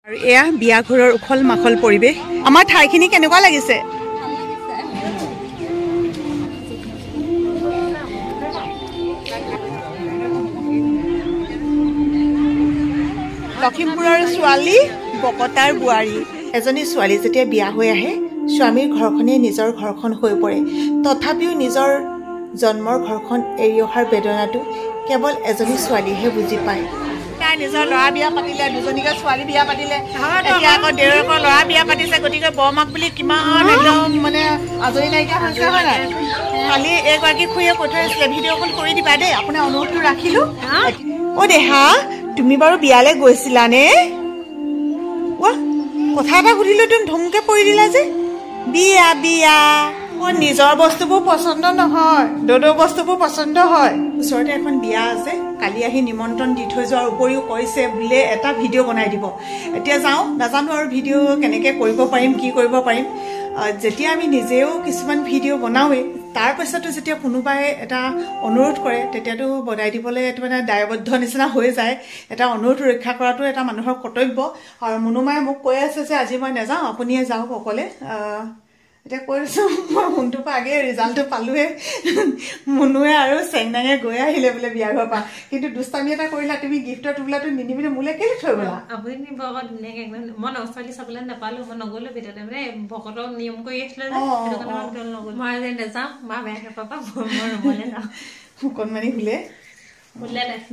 আৰু এয়া বিয়া ঘৰৰ উখল মাখল পৰিৱেশ আমাৰ ঠাইখিনি কেনেকুৱা লাগিছে লখিমপুৰৰ ছোৱালী বকতাৰ বোৱাৰী এজনী ছোৱালী যেতিয়া বিয়া হৈ আহে স্বামীৰ ঘৰখনেই নিজৰ ঘৰখন হৈ পৰে তথাপিও নিজৰ জন্মৰ ঘৰখন এৰি অহাৰ বেদনাটো কেৱল এজনী ছোৱালীহে বুজি পায় তাই নিজৰ ল'ৰা বিয়া পাতিলে দুজনীকে ছোৱালী বিয়া পাতিলে এতিয়া আকৌ দেউৰকৰ ল'ৰা বিয়া পাতিছে গতিকে বৰমাক বুলি কিমান একদম মানে আজৰি নাইকিয়া হৈছে হয় নাই খালি এগৰাকী খুৰীয়ে কৈ থৈ আছিলে ভিডিঅ' কল কৰি দিবা দেই আপোনাৰ অনুৰোধটো ৰাখিলোঁ অ' দেহা তুমি বাৰু বিয়ালৈ গৈছিলানে কথা এটা সুধিলো তুমি ধমকে পৰি দিলা যে বিয়া বিয়া মোৰ নিজৰ বস্তুবোৰ পচন্দ নহয় দদৌ বস্তুবোৰ পচন্দ হয় ওচৰতে এখন বিয়া আছে কালি আহি নিমন্ত্ৰণ দি থৈ যোৱাৰ উপৰিও কৈছে বোলে এটা ভিডিঅ' বনাই দিব এতিয়া যাওঁ নাজানো আৰু ভিডিঅ' কেনেকৈ কৰিব পাৰিম কি কৰিব পাৰিম যেতিয়া আমি নিজেও কিছুমান ভিডিঅ' বনাওঁৱেই তাৰ পিছতো যেতিয়া কোনোবাই এটা অনুৰোধ কৰে তেতিয়াতো বনাই দিবলৈ এইটো মানে দায়বদ্ধ নিচিনা হৈ যায় এটা অনুৰোধ ৰক্ষা কৰাটো এটা মানুহৰ কৰ্তব্য আৰু মুনুমায়ে মোক কৈ আছে যে আজি মই নাযাওঁ আপুনিয়ে যাওক অকলে এতিয়া কৈছোঁ মই ফোনটোৰ পৰা আগে ৰিজাল্টটো পালোঁহে মুনুৱে আৰু চেংনাঙে গৈ আহিলে বোলে বিয়া ঘৰৰ পৰা কিন্তু দুষ্টামি এটা কৰিলা তুমি গিফ্টৰ টোপোলাটো নিনি পিনে মোলৈ কেলৈ থৈ গ'লা আপুনি নিব আকৌ ধুনীয়াকৈ মই নষ্টালি চাবলৈ নাপালোঁ মই নগ'লোঁ ভিতৰতে মানে ভকতৰ নিয়ম কৰি আছিলে যে সেইটো কাৰণে নগ'লোঁ মই আজি নাযাওঁ মা বেয়াকৈ পাবা মই ৰুমলৈ যাওঁ অকণমানি শুলে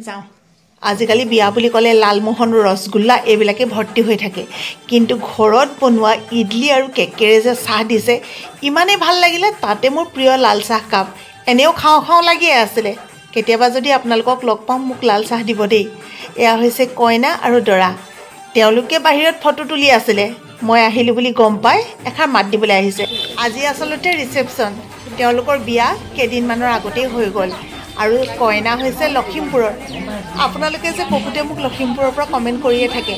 যাওঁ আজিকালি বিয়া বুলি ক'লে লালমোহন ৰসগোল্লা এইবিলাকে ভৰ্তি হৈ থাকে কিন্তু ঘৰত বনোৱা ইডলি আৰু কেকেৰে যে চাহ দিছে ইমানেই ভাল লাগিলে তাতে মোৰ প্ৰিয় লাল চাহ কাপ এনেও খাওঁ খাওঁ লাগিয়ে আছিলে কেতিয়াবা যদি আপোনালোকক লগ পাম মোক লাল চাহ দিব দেই এয়া হৈছে কইনা আৰু দৰা তেওঁলোকে বাহিৰত ফটো তুলি আছিলে মই আহিলোঁ বুলি গম পাই এষাৰ মাত দিবলৈ আহিছে আজি আচলতে ৰিচেপশ্যন তেওঁলোকৰ বিয়া কেইদিনমানৰ আগতেই হৈ গ'ল আৰু কইনা হৈছে লখিমপুৰৰ আপোনালোকে যে বহুতে মোক লখিমপুৰৰ পৰা কমেণ্ট কৰিয়ে থাকে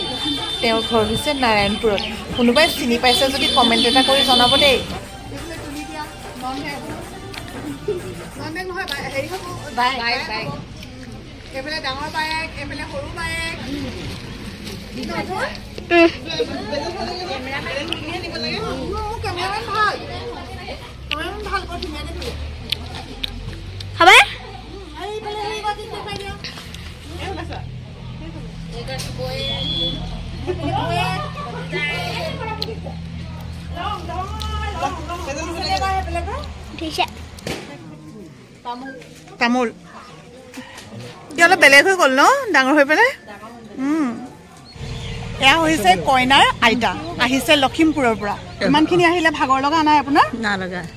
তেওঁৰ ঘৰ হৈছে নাৰায়ণপুৰত কোনোবাই চিনি পাইছে যদি কমেণ্ট এটা কৰি জনাব দেই এইফালে ডাঙৰ বায়েক এইফালে সৰু বায়েক ভাল বৰ ধুনীয়াকৈ হ'ব তামোল এতিয়া অলপ বেলেগ হৈ গ'ল ন ডাঙৰ হৈ পেলাই এয়া হৈছে কইনাৰ আইতা আহিছে লখিমপুৰৰ পৰা ইমানখিনি আহিলে ভাগৰ লগা নাই আপোনাৰ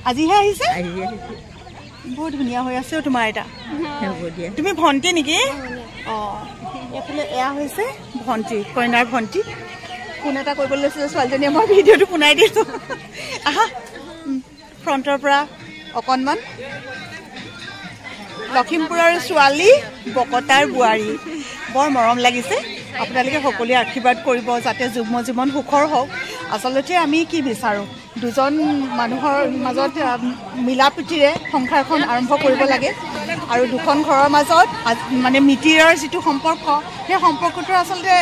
আজিহে আহিছে বহুত ধুনীয়া হৈ আছে তোমাৰ আইতা তুমি ভণ্টি নেকি অঁ এইফালে এয়া হৈছে ভণ্টি কইনাৰ ভণ্টি ফোন এটা কৰিব লৈছিলে ছোৱালীজনীয়ে মই ভিডিঅ'টো শুনাই দিছোঁ আহা ফ্ৰণ্টৰ পৰা অকণমান লখিমপুৰৰ ছোৱালী বকতাৰ বোৱাৰী বৰ মৰম লাগিছে আপোনালোকে সকলোৱে আশীৰ্বাদ কৰিব যাতে যুগ্ম জীৱন সুখৰ হওক আচলতে আমি কি বিচাৰোঁ দুজন মানুহৰ মাজত মিলা প্ৰীতিৰে সংসাৰখন আৰম্ভ কৰিব লাগে আৰু দুখন ঘৰৰ মাজত মানে মিতিৰৰ যিটো সম্পৰ্ক সেই সম্পৰ্কটো আচলতে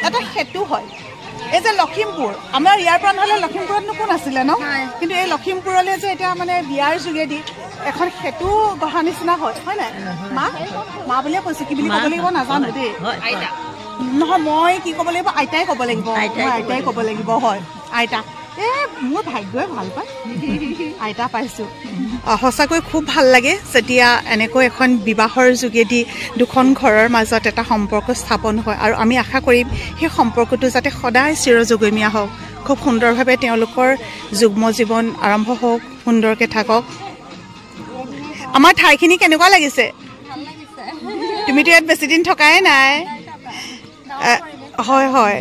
এটা সেতু হয় এই যে লখিমপুৰ আমাৰ ইয়াৰ পৰা নহ'লে লখিমপুৰতনো কোন আছিলে ন কিন্তু এই লখিমপুৰলৈ যে এতিয়া মানে বিয়াৰ যোগেদি এখন সেতু গঢ়া নিচিনা হয় নাই মা বুলিয়ে কৈছোঁ কি বুলি ক'ব লাগিব নাজানো দেই নহয় মই কি ক'ব লাগিব আইতাই ক'ব লাগিব আইতাই ক'ব লাগিব হয় আইতা মোৰ ভাগ্যই ভাল পায় আইতা পাইছোঁ সঁচাকৈ খুব ভাল লাগে যেতিয়া এনেকৈ এখন বিবাহৰ যোগেদি দুখন ঘৰৰ মাজত এটা সম্পৰ্ক স্থাপন হয় আৰু আমি আশা কৰিম সেই সম্পৰ্কটো যাতে সদায় চিৰযুগমীয়া হওক খুব সুন্দৰভাৱে তেওঁলোকৰ যুগ্ম জীৱন আৰম্ভ হওক সুন্দৰকৈ থাকক আমাৰ ঠাইখিনি কেনেকুৱা লাগিছে তুমিতো ইয়াত বেছিদিন থকাই নাই হয় হয়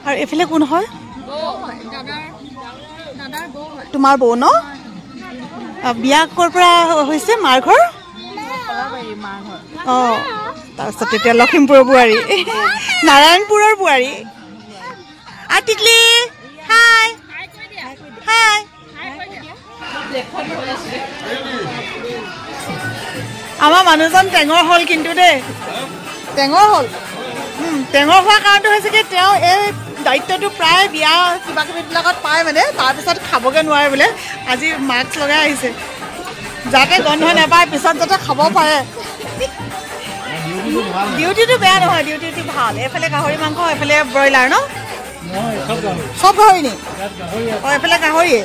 আৰু এইফালে কোন হয় তোমাৰ বৌ ন বিয়া ক'ৰ পৰা হৈছে মাৰ ঘৰ অঁ তাৰপিছত এতিয়া লখিমপুৰৰ বোৱাৰী নাৰায়ণপুৰৰ বোৱাৰী টিকলি হাই হাই আমাৰ মানুহজন টেঙৰ হ'ল কিন্তু দেই টেঙৰ হ'ল টেঙৰ হোৱাৰ কাৰণটো হৈছে কি তেওঁ এই দায়িত্বটো প্ৰায় বিয়া কিবা কিবিবিলাকত পায় মানে তাৰপিছত খাবগৈ নোৱাৰে বোলে আজি মাস্ক লগাই আহিছে যাতে গন্ধ নাপায় পিছত যাতে খাব পাৰে ডিউটিটো বেয়া নহয় ডিউটিটো ভাল এইফালে গাহৰি মাংস এইফালে ব্ৰইলাৰ ন চব গাহৰি নি অঁ এইফালে গাহৰিয়ে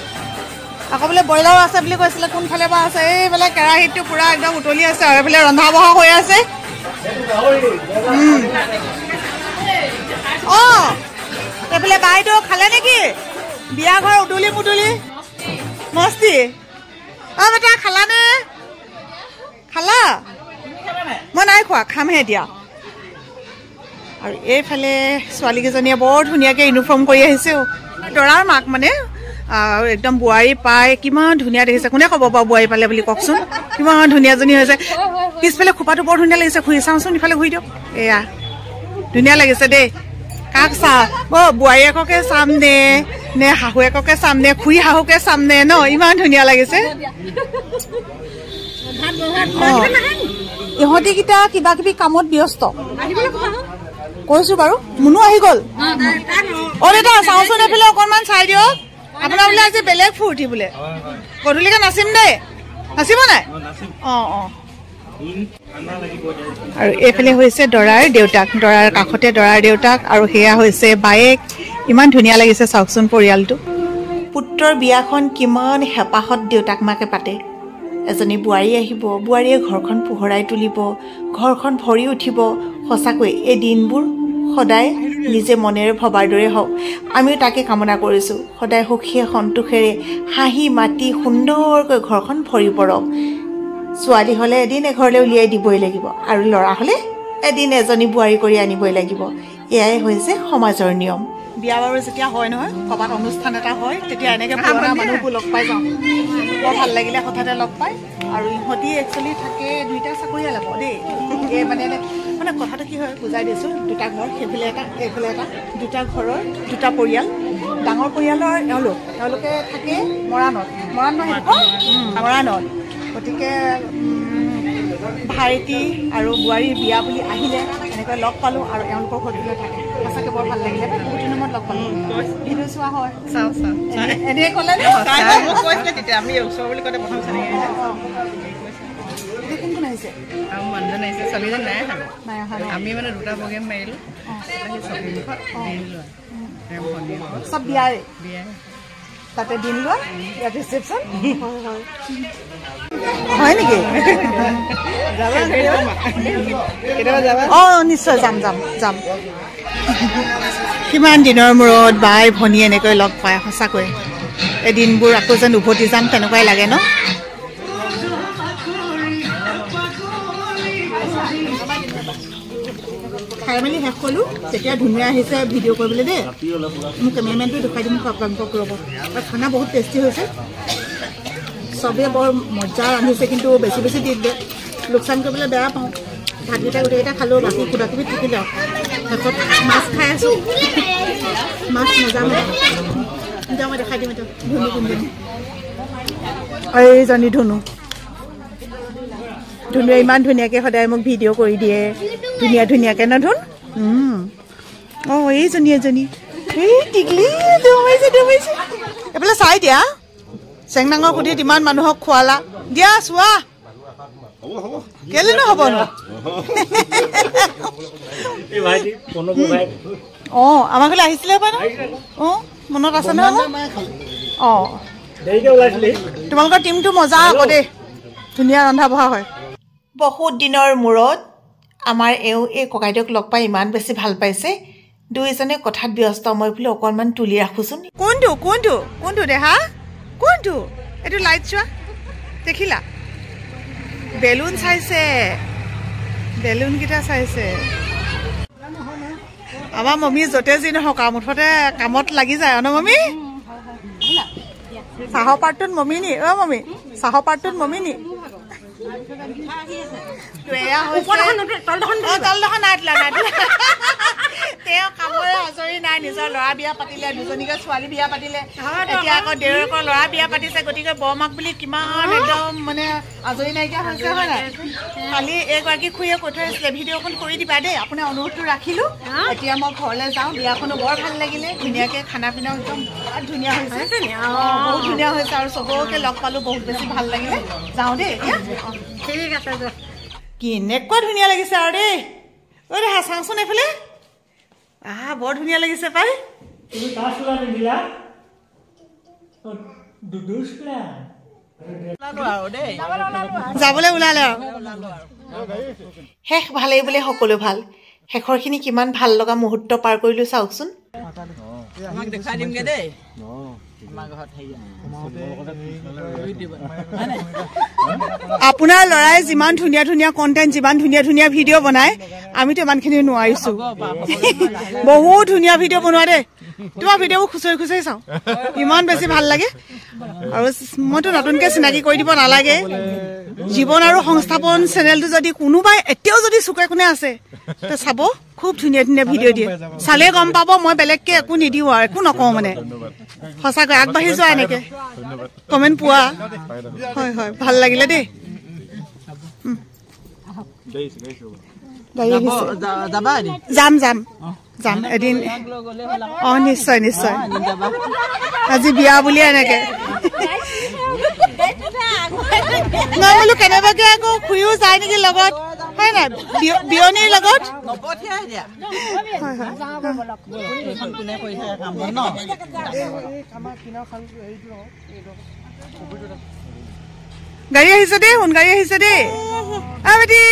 আকৌ বোলে ব্ৰইলাৰো আছে বুলি কৈছিলে কোনফালে বা আছে এইফালে কেৰাহীটো পুৰা একদম উতলি আছে আৰু এইফালে ৰন্ধা বঢ়া হৈ আছে অঁ এইফালে বাইদেউ খালে নেকি বিয়া ঘৰ উদুলি মুদুলি মস্তি অঁ বেটা খালানে খালা মই নাই খোৱা খামহে এতিয়া আৰু এইফালে ছোৱালীকেইজনীয়ে বৰ ধুনীয়াকৈ ইউনিফৰ্ম কৰি আহিছে দৰাৰ মাক মানে একদম বোৱাৰী পাই কিমান ধুনীয়া দেখিছে কোনে ক'ব বাৰু বোৱাৰী পালে বুলি কওকচোন কিমান ধুনীয়াজনী হৈছে পিছফালে খোপাটো বৰ ধুনীয়া লাগিছে ঘূৰি চাওঁচোন ইফালে ঘূৰি দিয়ক এয়া ধুনীয়া লাগিছে দেই কাক চা অ' বোৱাৰীয়েককে চাম নে শাহুৱেককে চাম নে খুৰী শাহুকে চাম নে ন ইমান ধুনীয়া লাগিছে ইহঁতিকেইটা কিবা কিবি কামত ব্যস্ত কৈছো বাৰু মুনু আহি গ'ল অ' দেউতা চাওঁচোন এইফালে অকণমান চাই দিয়ক আপোনাৰ বোলে আজি বেলেগ ফূৰ্তি বোলে গধূলিকে নাচিম দেই নাচিব নাই অঁ অঁ আৰু এইফালে হৈছে দৰাৰ দেউতাক দৰাৰ কাষতে দৰাৰ দেউতাক আৰু সেয়া হৈছে বায়েক ইমান ধুনীয়া লাগিছে চাওকচোন পৰিয়ালটো পুত্ৰৰ বিয়াখন কিমান হেঁপাহত দেউতাক মাকে পাতে এজনী বোৱাৰী আহিব বোৱাৰীয়ে ঘৰখন পোহৰাই তুলিব ঘৰখন ভৰি উঠিব সঁচাকৈ এই দিনবোৰ সদায় নিজে মনেৰে ভবাৰ দৰে হওক আমিও তাকে কামনা কৰিছোঁ সদায় সুখী সন্তোষেৰে হাঁহি মাতি সুন্দৰকৈ ঘৰখন ভৰি পৰক ছোৱালী হ'লে এদিন এঘৰলৈ উলিয়াই দিবই লাগিব আৰু ল'ৰা হ'লে এদিন এজনী বোৱাৰী কৰি আনিবই লাগিব এয়াই হৈছে সমাজৰ নিয়ম বিয়া বাৰু যেতিয়া হয় নহয় ক'ৰবাত অনুষ্ঠান এটা হয় তেতিয়া এনেকৈ পুৰণা মানুহবোৰ লগ পাই যাওঁ বৰ ভাল লাগিলে হঠাতে লগ পাই আৰু ইহঁতি একচুৱেলি থাকে দুইটা চাকৰিয়াল আকৌ দেই এই মানে কথাটো কি হয় বুজাই দিছোঁ দুটা ঘৰ সেইফালে এটা এইফালে এটা দুটা ঘৰৰ দুটা পৰিয়াল ডাঙৰ পৰিয়ালৰ তেওঁলোকে থাকে মৰাণত গতিকে ভাইটি আৰু বোৱাৰীৰ বিয়া বুলি আহিলে এনেকৈ লগ পালোঁ আৰু এওঁলোকৰ ঘৰলৈ থাকে সঁচাকৈ বৰ ভাল লাগিলে বহুত দিনৰ মূৰত লগ পালোঁ ভিডিঅ' চোৱা হয় এনেই ক'লে কৈছিলে তেতিয়া আমি ওচৰ বুলি ক'লে প্ৰথম কোন কোন আহিছে মানুহজন আহিছে ছোৱালীজন নাই অহা আমি মানে দুটা প্ৰগ্ৰেম মাৰিলোঁ চব বিয়াৰে তাতে দিন লোৱা ইয়াত ৰিচেপশ্যন হয় নেকি অঁ নিশ্চয় যাম কিমান দিনৰ মূৰত বাই ভনী এনেকৈ লগ পায় সঁচাকৈ এই দিনবোৰ আকৌ যেন উভতি যাম তেনেকুৱাই লাগে ন খাই মেলি শেষ কৰিলোঁ তেতিয়া ধুনীয়া আহিছে ভিডিঅ' কৰিবলৈ দেই মোক কেমেৰামেনটো দেখুৱাই দিম আপোনালোকক ৰ'ব আৰু খানা বহুত টেষ্টি হৈছে চবেই বৰ মজা ৰান্ধিছে কিন্তু বেছি দি দিলে লোকচান কৰিবলৈ বেয়া পাওঁ ভাতকেইটা গোটেইকেইটা খালোঁ বাকী কিবা কিবি থাকিলে শেষত মাছ খাই আছোঁ মাছ মজা এতিয়া মই দেখাই দিম এতিয়া ধুনু কোনজনী এইজনী ধুনুৱে ইমান ধুনীয়াকৈ সদায় মোক ভিডিঅ' কৰি দিয়ে ধুনীয়াকৈ ন ধুন অঁ এজনী এই টিকলি দমাইছে এইফালে চাই দিয়া চেংনাঙৰ সুধিত ইমান মানুহক খোৱালা দিয়া চোৱা কেলে নহ'ব ন অঁ আমাৰ ঘৰলৈ আহিছিলে পাই ন অঁ মনত আছে নহয় অঁ তোমালোকৰ টিমটো মজা আকৌ দেই ধুনীয়া ৰন্ধা বঢ়া হয় বহুত দিনৰ মূৰত আমাৰ এই ককাইদেউক লগ পাই ইমান বেছি ভাল পাইছে দুইজনে কথাত ব্যস্ত মই বোলে অকণমান তুলি ৰাখোঁচোন কোনটো দেহা কোনটো এইটো লাইট চোৱা দেখিলা বেলুন চাইছে বেলুনকেইটা চাইছে আমাৰ মমী য'তে যি নহওক আৰু মুঠতে কামত লাগি যায় ন মমী চাহৰ পাৰ্টটোত মমী নি মমী চাহৰ পাৰ্টটোত মমী নি তেওঁ কামৰে আজৰি আজৰি নাই নিজৰ ল'ৰা বিয়া পাতিলে দুজনীকে ছোৱালী বিয়া পাতিলে এতিয়া আকৌ দেউৰকৰ ল'ৰা বিয়া পাতিছে গতিকে বৰমাক বুলি কিমান একদম মানে আজৰি নাইকিয়া হৈছে হয় নাই কালি এইগৰাকী খুৰীয়ে কৈ থৈ আহিছিলে ভিডিঅ'খন কৰি দিবা দেই আপোনাৰ অনুৰোধটো ৰাখিলোঁ এতিয়া মই ঘৰলৈ যাওঁ বিয়াখনো বৰ ভাল লাগিলে ধুনীয়াকৈ খানা পিনাও একদম বিৰাট ধুনীয়া হৈছে বহুত ধুনীয়া হৈছে আৰু চবকে লগ পালোঁ বহুত বেছি ভাল লাগিলে যাওঁ দেই এতিয়া ঠিক আছে কেনেকুৱা ধুনীয়া লাগিছে আৰু দেই ঐ দেহা চাওঁচোন এইফালে বৰ ধুনীয়া লাগিছে পাই যাবলৈ ওলালে আৰু শেষ ভালেই বোলে সকলো ভাল শেষৰখিনি কিমান ভাল লগা মুহূৰ্ত পাৰ কৰিলোঁ চাওকচোন আপোনাৰ ল'ৰাই যিমান ধুনীয়া ধুনীয়া কণ্টেণ্ট যিমান ধুনীয়া ধুনীয়া ভিডিঅ' বনায় আমিতো ইমানখিনি নোৱাৰিছোঁ বহুত ধুনীয়া ভিডিঅ' বনোৱা দেই তোমাৰ ভিডিঅ'বোৰ খুচৰি খুচৰি চাওঁ ইমান বেছি ভাল লাগে আৰু মইতো নতুনকৈ চিনাকি কৰি দিব নালাগে জীৱন আৰু সংস্থাপন চেনেলটো যদি কোনোবাই এতিয়াও যদি চুকে কোনে আছে তো চাব খুব ধুনীয়া ধুনীয়া ভিডিঅ' দিয়ে চালে গম পাব মই বেলেগকৈ একো নিদিওঁ আৰু একো নকওঁ মানে সঁচাকৈ আগবাঢ়ি যোৱা এনেকৈ কমেণ্ট পোৱা হয় হয় ভাল লাগিলে দেই যাম যাম যাম এদিন নিশ্চয় নিশ্চয় আজি বিয়া বুলিয়ে এনেকে মই বোলো কেনেবাকে আকৌ খুৰীও যায় নেকি লগত হয় নাই বিয়নীৰ লগত গাড়ী আহিছে দেই সোনগাড়ী আহিছে দেই বেটি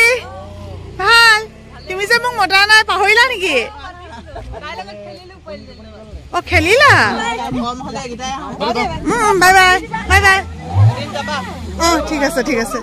ভাল তুমি যে মোক মতা নাই পাহৰিলা নেকি খেলিলা বাই বাই বাই বাই ঠিক আছে